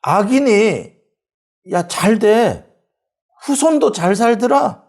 악인이 야, 잘 돼. 후손도 잘 살더라.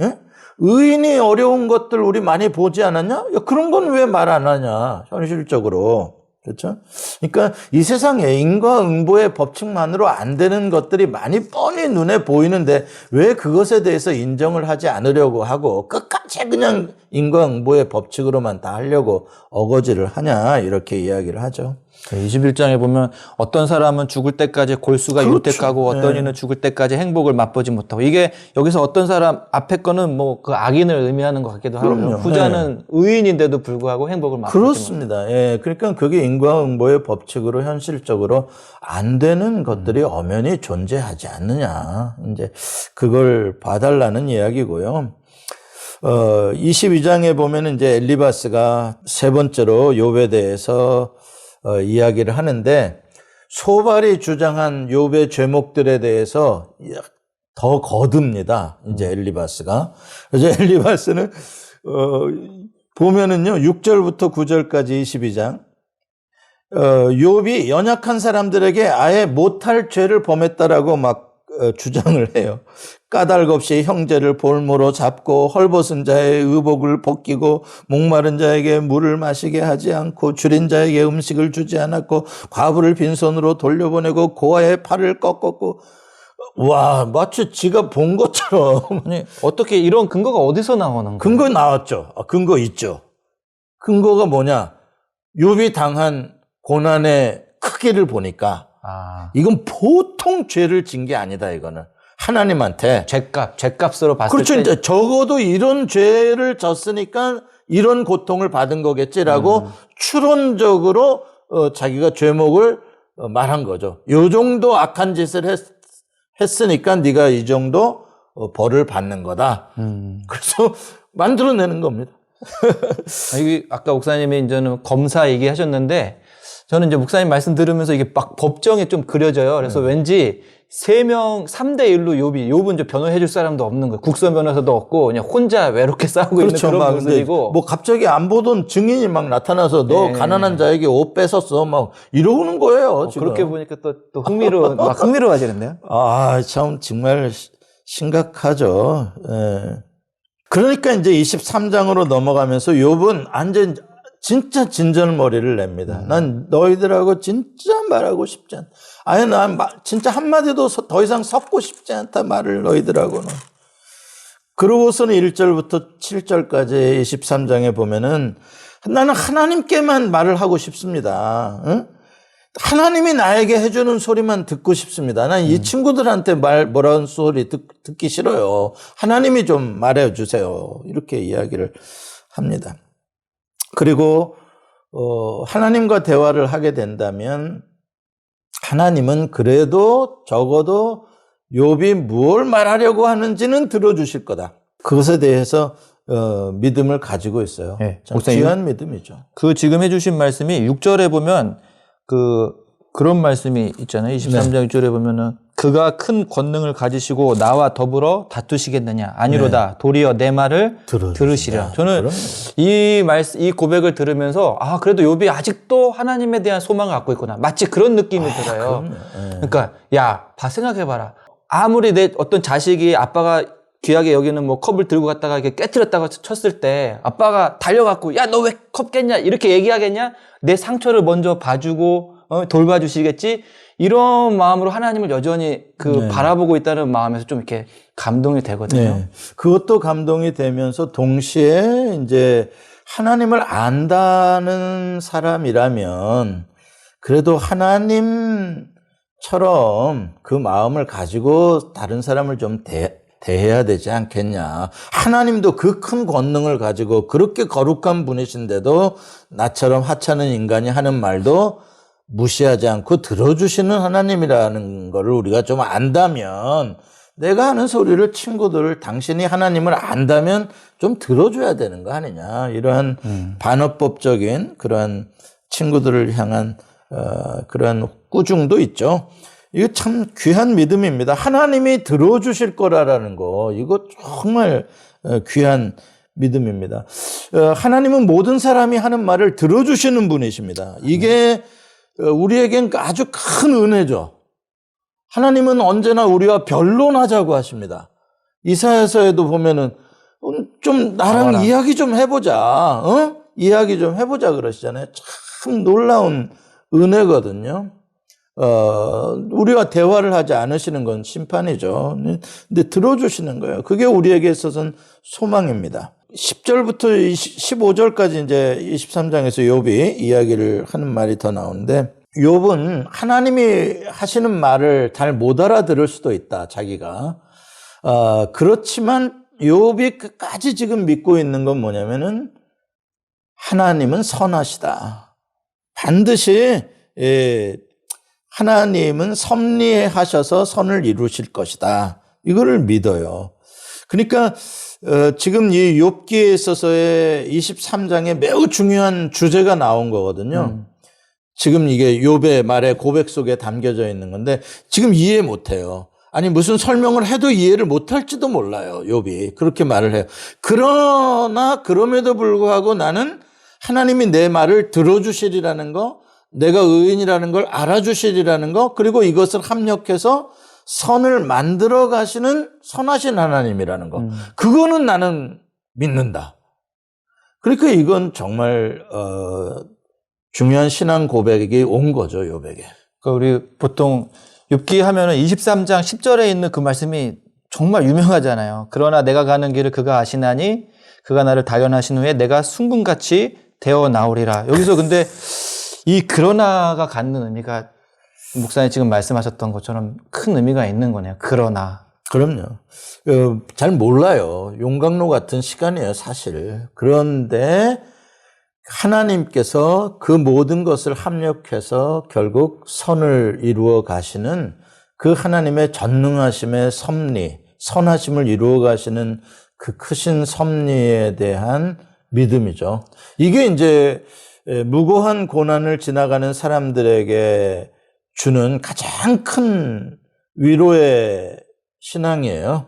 예? 의인이 어려운 것들 우리 많이 보지 않았냐? 야, 그런 건 왜 말 안 하냐? 현실적으로. 그렇죠? 그러니까 이 세상에 인과응보의 법칙만으로 안 되는 것들이 많이 뻔히 눈에 보이는데 왜 그것에 대해서 인정을 하지 않으려고 하고 끝까지 그냥 인과응보의 법칙으로만 다 하려고 어거지를 하냐 이렇게 이야기를 하죠. 21장에 보면 어떤 사람은 죽을 때까지 골수가 그렇죠. 윤택하고 어떤 네. 이는 죽을 때까지 행복을 맛보지 못하고 이게 여기서 어떤 사람 앞에 거는 뭐 그 악인을 의미하는 것 같기도 하고요. 그럼요. 후자는 의인인데도 불구하고 행복을 맛보지 그렇습니다. 예. 그러니까 그게 인과응보의 법칙으로 현실적으로 안 되는 것들이 엄연히 존재하지 않느냐. 이제 그걸 봐달라는 이야기고요. 22장에 보면 이제 엘리바스가 세 번째로 욥에 대해서 이야기를 하는데 소발이 주장한 욥의 죄목들에 대해서 더 거듭니다. 이제 엘리바스가. 그래서 엘리바스는 보면은요 6절부터 9절까지 22장 욥이 연약한 사람들에게 아예 못할 죄를 범했다라고 막 주장을 해요. 까닭 없이 형제를 볼모로 잡고 헐벗은 자의 의복을 벗기고 목마른 자에게 물을 마시게 하지 않고 줄인 자에게 음식을 주지 않았고 과부를 빈손으로 돌려보내고 고아의 팔을 꺾었고 와 마치 지가 본 것처럼. 아니, 어떻게 이런 근거가 어디서 나오는 거예요? 근거 나왔죠. 근거 있죠. 근거가 뭐냐? 욥이 당한 고난의 크기를 보니까 이건 보통 죄를 진 게 아니다 이거는. 하나님한테 죄값으로 봤을 그렇죠. 때 이제 적어도 이런 죄를 졌으니까 이런 고통을 받은 거겠지라고 추론적으로 자기가 죄목을 말한 거죠. 요 정도 악한 짓을 했으니까 네가 이 정도 벌을 받는 거다. 그래서 만들어내는 겁니다. 이게 아까 목사님이 이제는 검사 얘기하셨는데 저는 이제 목사님 말씀 들으면서 이게 막 법정에 좀 그려져요. 그래서 왠지 3명 3대 1로 욥은 이제 변호해 줄 사람도 없는 거예요. 국선 변호사도 없고 그냥 혼자 외롭게 싸우고 그렇죠. 있는 그런 모습이고. 뭐 갑자기 안 보던 증인이 막 나타나서 너 네. 가난한 자에게 옷 뺏었어 막 이러는 거예요. 지금. 그렇게 보니까 또 흥미로워지는데요. 참 정말 심각하죠. 예. 그러니까 이제 23장으로 넘어가면서 욥은 완전 진짜 진절머리를 냅니다. 난 너희들하고 진짜 말하고 싶지 않다. 아니 난 진짜 한마디도 더 이상 섞고 싶지 않다 말을 너희들하고는. 그러고서는 1절부터 7절까지 23장에 보면은 나는 하나님께만 말을 하고 싶습니다. 응? 하나님이 나에게 해주는 소리만 듣고 싶습니다. 난 이 친구들한테 뭐라는 소리 듣기 싫어요. 하나님이 좀 말해 주세요. 이렇게 이야기를 합니다. 그리고 하나님과 대화를 하게 된다면 하나님은 그래도 적어도 욥이 무엇을 말하려고 하는지는 들어주실 거다. 그것에 대해서 믿음을 가지고 있어요. 네, 참 귀한 믿음이죠. 그 지금 해주신 말씀이 6절에 보면 그런 말씀이 있잖아요. 23장 6절에 보면은 그가 큰 권능을 가지시고 나와 더불어 다투시겠느냐? 아니로다. 도리어 내 말을 들으시랴. 저는 이 고백을 들으면서 그래도 욥이 아직도 하나님에 대한 소망을 갖고 있구나. 마치 그런 느낌이 들어요. 그러니까 생각해봐라. 아무리 내 어떤 자식이 아빠가 귀하게 여기는 뭐 컵을 들고 갔다가 이렇게 깨트렸다가 쳤을 때 아빠가 달려갖고 야, 너 왜 컵 깼냐? 이렇게 얘기하겠냐? 내 상처를 먼저 봐주고 돌봐주시겠지? 이런 마음으로 하나님을 여전히 바라보고 있다는 마음에서 좀 이렇게 감동이 되거든요. 네. 그것도 감동이 되면서 동시에 이제 하나님을 안다는 사람이라면 그래도 하나님처럼 그 마음을 가지고 다른 사람을 좀 대해야 되지 않겠냐. 하나님도 그 큰 권능을 가지고 그렇게 거룩한 분이신데도 나처럼 하찮은 인간이 하는 말도 무시하지 않고 들어주시는 하나님이라는 거를 우리가 좀 안다면 내가 하는 소리를 친구들 당신이 하나님을 안다면 좀 들어줘야 되는 거 아니냐. 이러한 반어법적인 그러한 친구들을 향한 그러한 꾸중도 있죠. 이거 참 귀한 믿음입니다. 하나님이 들어주실 거라는 거 이거 정말 귀한 믿음입니다. 하나님은 모든 사람이 하는 말을 들어주시는 분이십니다. 이게 우리에겐 아주 큰 은혜죠. 하나님은 언제나 우리와 변론하자고 하십니다. 이사야서에도 보면은 좀 나랑 이야기 좀 해보자. 이야기 좀 해보자 그러시잖아요. 참 놀라운 은혜거든요. 우리와 대화를 하지 않으시는 건 심판이죠. 근데 들어주시는 거예요. 그게 우리에게 있어서는 소망입니다. 10절부터 15절까지 이제 23장에서 욥이 이야기를 하는 말이 더 나오는데, 욥은 하나님이 하시는 말을 잘 못 알아들을 수도 있다, 자기가. 그렇지만 욥이 끝까지 지금 믿고 있는 건 뭐냐면은 하나님은 선하시다. 반드시 하나님은 섭리하셔서 선을 이루실 것이다. 이거를 믿어요. 그러니까 지금 이 욥기에 있어서의 23장에 매우 중요한 주제가 나온 거거든요. 지금 이게 욥의 말의 고백 속에 담겨져 있는 건데 지금 이해 못해요. 아니 무슨 설명을 해도 이해를 못할지도 몰라요. 욥이 그렇게 말을 해요. 그러나 그럼에도 불구하고 나는 하나님이 내 말을 들어주시리라는 거, 내가 의인이라는 걸 알아주시리라는 거, 그리고 이것을 합력해서 선을 만들어 가시는 선하신 하나님이라는 거. 그거는 나는 믿는다. 그러니까 이건 정말 중요한 신앙 고백이 온 거죠, 욥에게. 그러니까 우리 보통 욥기 하면은 23장 10절에 있는 그 말씀이 정말 유명하잖아요. 그러나 내가 가는 길을 그가 아시나니 그가 나를 단련하신 후에 내가 순금같이 되어 나오리라. 여기서 근데 이 그러나가 갖는 의미가 목사님 지금 말씀하셨던 것처럼 큰 의미가 있는 거네요. 그러나. 그럼요. 잘 몰라요. 용광로 같은 시간이에요, 사실. 그런데 하나님께서 그 모든 것을 합력해서 결국 선을 이루어 가시는 그 하나님의 전능하심의 섭리, 선하심을 이루어 가시는 그 크신 섭리에 대한 믿음이죠. 이게 이제 무고한 고난을 지나가는 사람들에게 주는 가장 큰 위로의 신앙이에요.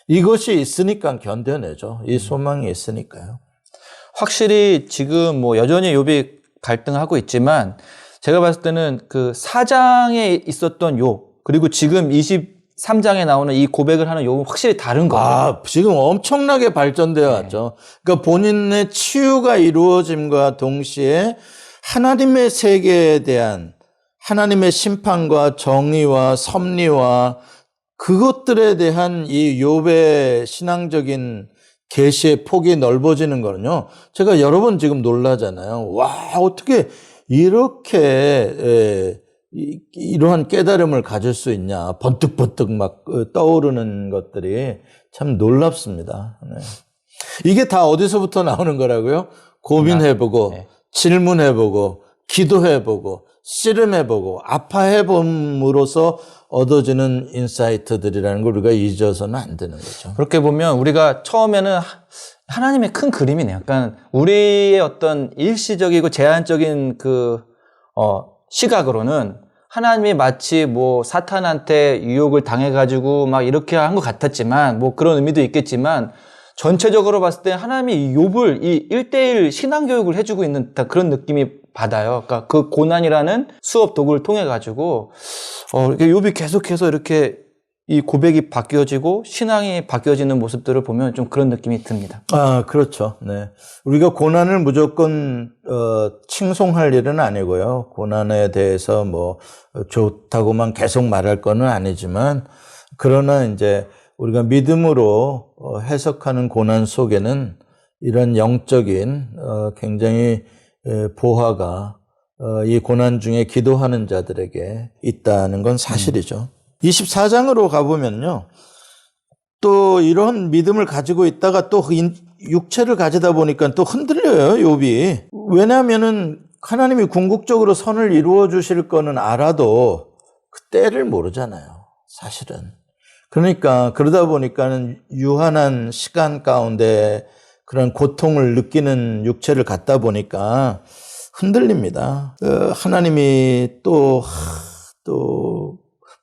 이것이 있으니까 견뎌내죠. 이 소망이 있으니까요. 확실히 지금 뭐 여전히 욥이 갈등하고 있지만 제가 봤을 때는 그 4장에 있었던 욥 그리고 지금 23장에 나오는 이 고백을 하는 욥은 확실히 다른 거죠. 지금 엄청나게 발전되어 왔죠. 그러니까 본인의 치유가 이루어짐과 동시에 하나님의 세계에 대한 하나님의 심판과 정의와 섭리와 그것들에 대한 이 욥의 신앙적인 계시의 폭이 넓어지는 거는요. 제가 여러 번 지금 놀라잖아요. 와, 어떻게 이렇게 이러한 깨달음을 가질 수 있냐. 번뜩번뜩 막 떠오르는 것들이 참 놀랍습니다. 네. 이게 다 어디서부터 나오는 거라고요? 고민해보고, 네. 질문해보고, 기도해보고, 씨름해보고, 아파해봄으로써 얻어지는 인사이트들이라는 걸 우리가 잊어서는 안 되는 거죠. 그렇게 보면 우리가 처음에는 하나님의 큰 그림이네요. 약간 우리의 어떤 일시적이고 제한적인 시각으로는 하나님이 마치 뭐 사탄한테 유혹을 당해가지고 막 이렇게 한 것 같았지만 뭐 그런 의미도 있겠지만 전체적으로 봤을 때 하나님이 욥을 이 1:1 신앙교육을 해주고 있는 그런 느낌이 받아요. 그러니까 그 고난이라는 수업 도구를 통해 가지고 이렇게 욥이 계속해서 이렇게 이 고백이 바뀌어지고 신앙이 바뀌어지는 모습들을 보면 좀 그런 느낌이 듭니다. 그렇죠. 네. 우리가 고난을 무조건 칭송할 일은 아니고요. 고난에 대해서 뭐 좋다고만 계속 말할 거는 아니지만 그러나 이제 우리가 믿음으로 해석하는 고난 속에는 이런 영적인 굉장히 보화가 이 고난 중에 기도하는 자들에게 있다는 건 사실이죠. 24장으로 가보면요. 또 이런 믿음을 가지고 있다가 또 육체를 가지다 보니까 또 흔들려요, 욥이. 왜냐하면은 하나님이 궁극적으로 선을 이루어 주실 거는 알아도 그 때를 모르잖아요, 사실은. 그러니까 그러다 보니까는 유한한 시간 가운데 그런 고통을 느끼는 육체를 갖다 보니까 흔들립니다. 하나님이 또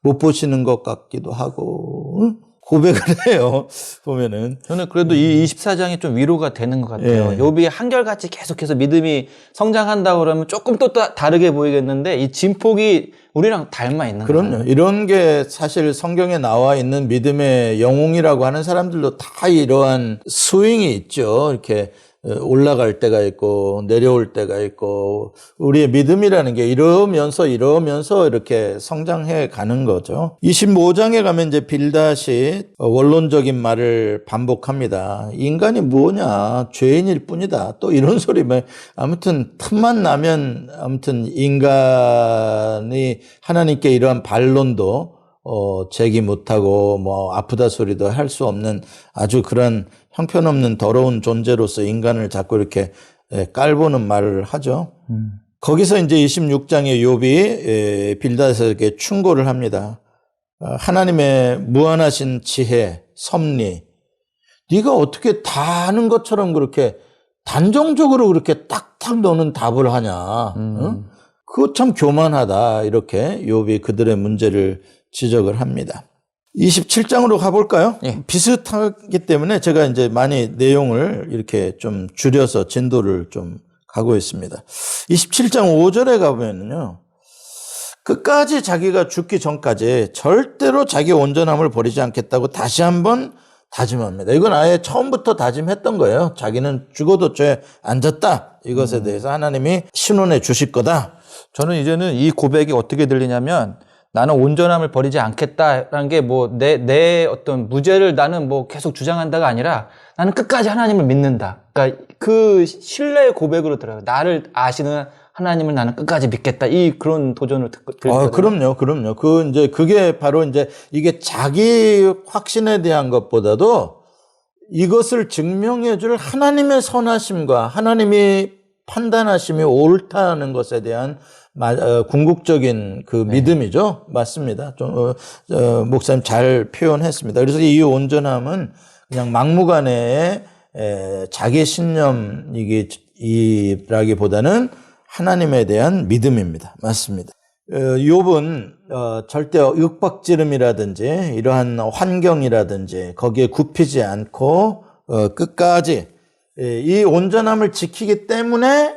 못 보시는 것 같기도 하고 고백을 해요. 보면은. 저는 그래도 이 24장이 좀 위로가 되는 것 같아요. 예. 욥이 한결같이 계속해서 믿음이 성장한다고 그러면 조금 또 다르게 보이겠는데 이 진폭이 우리랑 닮아 있는 거예요. 그럼요. 이런 게 사실 성경에 나와 있는 믿음의 영웅이라고 하는 사람들도 다 이러한 스윙이 있죠. 이렇게 올라갈 때가 있고 내려올 때가 있고 우리의 믿음이라는 게 이러면서 이렇게 성장해 가는 거죠. 25장에 가면 이제 빌닷이 원론적인 말을 반복합니다. 인간이 뭐냐, 죄인일 뿐이다. 또 이런 소리. 아무튼 틈만 나면 아무튼 인간이 하나님께 이러한 반론도 제기 못하고 뭐 아프다 소리도 할 수 없는 아주 그런 형편없는 더러운 존재로서 인간을 자꾸 이렇게 깔보는 말을 하죠. 거기서 이제 26장에 욥이 빌닷에게 충고를 합니다. 하나님의 무한하신 지혜, 섭리, 네가 어떻게 다 아는 것처럼 그렇게 단정적으로 그렇게 딱딱 너는 답을 하냐. 응? 그거 참 교만하다. 이렇게 욥이 그들의 문제를 지적을 합니다. 27장으로 가볼까요? 예. 비슷하기 때문에 제가 이제 많이 내용을 이렇게 좀 줄여서 진도를 좀 가고 있습니다. 27장 5절에 가보면요. 끝까지 자기가 죽기 전까지 절대로 자기 온전함을 버리지 않겠다고 다시 한번 다짐합니다. 이건 아예 처음부터 다짐했던 거예요. 자기는 죽어도 죄 안 졌다. 이것에 대해서 하나님이 신원해 주실 거다. 저는 이제는 이 고백이 어떻게 들리냐면 나는 온전함을 버리지 않겠다라는 게 뭐 내 어떤 무죄를 나는 뭐 계속 주장한다가 아니라 나는 끝까지 하나님을 믿는다. 그러니까 그 신뢰의 고백으로 들어요. 나를 아시는 하나님을 나는 끝까지 믿겠다. 그런 도전을 들거든요. 그럼요. 그게 바로 이제 이게 자기 확신에 대한 것보다도 이것을 증명해 줄 하나님의 선하심과 하나님이 판단하심이 옳다는 것에 대한 궁극적인 그 믿음이죠. 맞습니다. 좀, 목사님 잘 표현했습니다. 그래서 이 온전함은 그냥 막무가내의 자기 신념이라기보다는 하나님에 대한 믿음입니다. 맞습니다. 욥은 절대 윽박지름이라든지 이러한 환경이라든지 거기에 굽히지 않고 끝까지 이 온전함을 지키기 때문에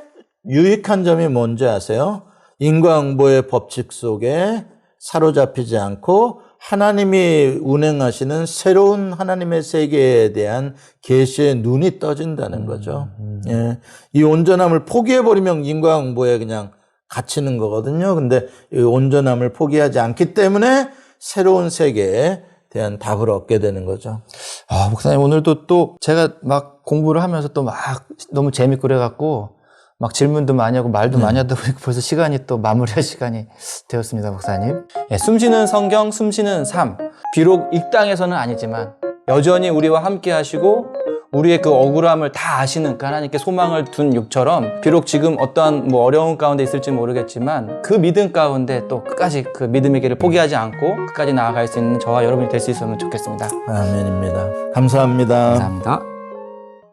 유익한 점이 뭔지 아세요? 인과응보의 법칙 속에 사로잡히지 않고 하나님이 운행하시는 새로운 하나님의 세계에 대한 계시의 눈이 떠진다는 거죠. 예. 이 온전함을 포기해버리면 인과응보에 그냥 갇히는 거거든요. 근데 이 온전함을 포기하지 않기 때문에 새로운 세계에 대한 답을 얻게 되는 거죠. 아, 목사님 오늘도 또 제가 막 공부를 하면서 또 막 너무 재밌고 그래갖고 막 질문도 많이 하고 말도 많이 하다 보니까 벌써 시간이 또 마무리할 시간이 되었습니다, 목사님. 예, 숨쉬는 성경, 숨쉬는 삶. 비록 이 땅에서는 아니지만 여전히 우리와 함께 하시고 우리의 그 억울함을 다 아시는 그 하나님께 소망을 둔 욥처럼 비록 지금 어떠한 뭐 어려운 가운데 있을지 모르겠지만 그 믿음 가운데 또 끝까지 그 믿음의 길을 포기하지 않고 끝까지 나아갈 수 있는 저와 여러분이 될 수 있으면 좋겠습니다. 아멘입니다. 감사합니다. 감사합니다.